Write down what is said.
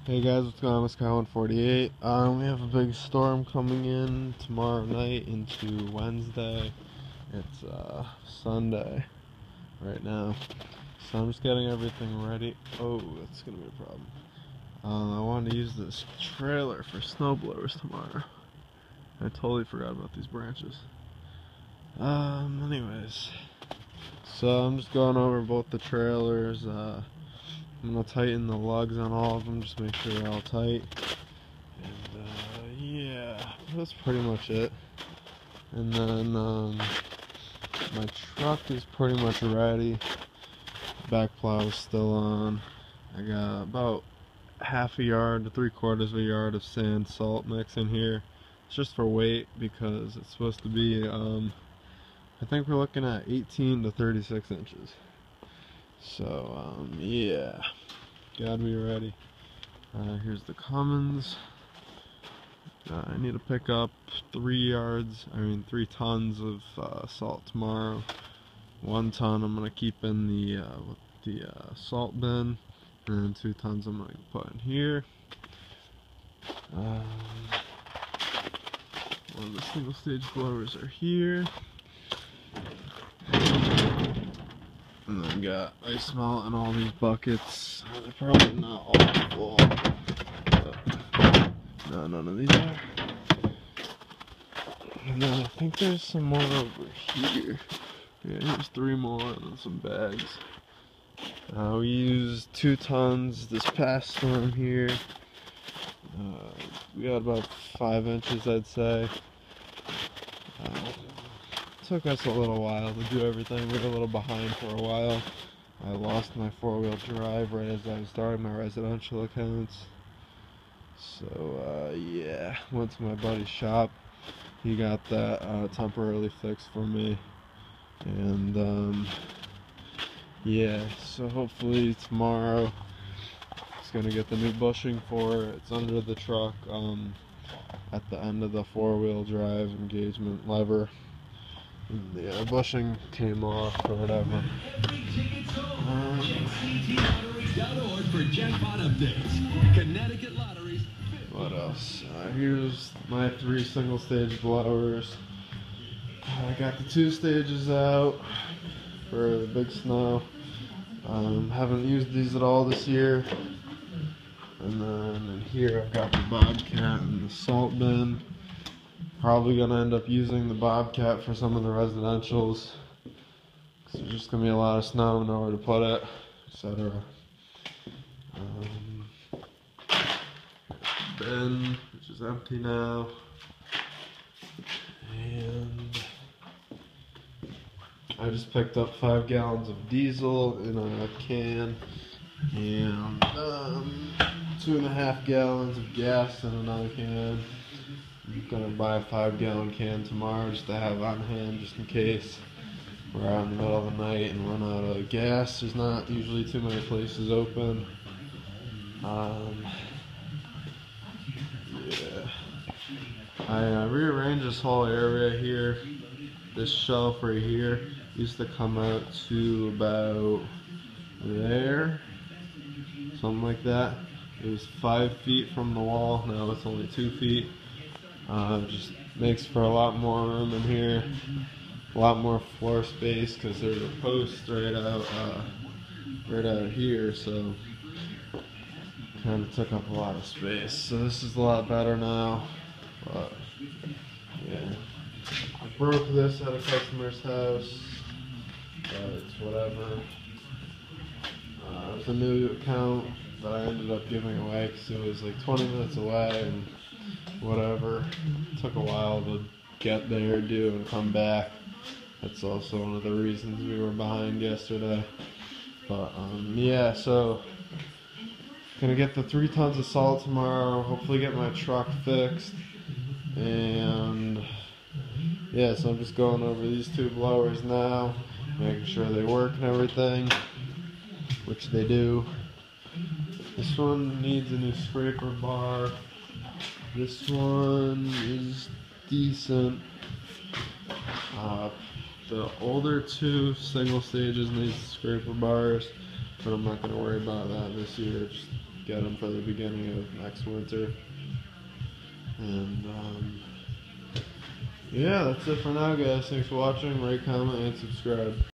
Hey guys, what's going on? It's Sky148. We have a big storm coming in tomorrow night into Wednesday. It's Sunday right now, so I'm just getting everything ready. Oh, that's gonna be a problem. I wanted to use this trailer for snowblowers tomorrow. I totally forgot about these branches. Anyways, so I'm just going over both the trailers. I'm going to tighten the lugs on all of them, just make sure they're all tight. And yeah, that's pretty much it. And then my truck is pretty much ready. Back plow is still on. I got about half a yard to 3/4 of a yard of sand salt mix in here. It's just for weight because it's supposed to be, I think we're looking at 18 to 36 inches. So, yeah, gotta be ready. Here's the Cummins. I need to pick up 3 tons of salt tomorrow. 1 ton I'm gonna keep in the salt bin, and then 2 tons I'm gonna put in here. One of the single stage blowers are here. And then I got ice melt in all these buckets. They're probably not all full. No, none of these are. And then I think there's some more over here. Yeah, here's 3 more and then some bags. We used 2 tons this past storm here. We got about 5 inches, I'd say. Took us a little while to do everything. We were a little behind for a while. I lost my 4-wheel drive right as I was starting my residential accounts. So yeah, went to my buddy's shop. He got that temporarily fixed for me. And yeah, so hopefully tomorrow it's gonna get the new bushing for it. It's under the truck at the end of the 4-wheel drive engagement lever. And the bushing came off or whatever. What else? Here's my 3 single stage blowers. I got the 2 stages out for the big snow. Haven't used these at all this year. And then in here I've got the Bobcat and the salt bin. Probably gonna end up using the Bobcat for some of the residentials, because there's just gonna be a lot of snow, nowhere to put it, etc. Bin, which is empty now, and I just picked up 5 gallons of diesel in a can, and 2.5 gallons of gas in another can. I'm gonna buy a 5-gallon can tomorrow just to have on hand, just in case we're out in the middle of the night and run out of gas. There's not usually too many places open. Yeah, I rearranged this whole area here. This shelf right here used to come out to about there, something like that. It was 5 feet from the wall. Now it's only 2 feet. Just makes for a lot more room in here, a lot more floor space, because there's a post right out here, so kind of took up a lot of space. So this is a lot better now, but yeah, I broke this at a customer's house, but it's whatever. It's a new account that I ended up giving away because it was like 20 minutes away and whatever. It took a while to get there, do, and come back. That's also one of the reasons we were behind yesterday. But yeah, so gonna get the 3 tons of salt tomorrow. Hopefully get my truck fixed. And yeah, so I'm just going over these 2 blowers now, making sure they work and everything, which they do. This one needs a new scraper bar. This one is decent. The older 2 single stages need scraper bars, but I'm not going to worry about that this year. Just get them for the beginning of next winter. And yeah, that's it for now, guys. Thanks for watching. Rate, comment, and subscribe.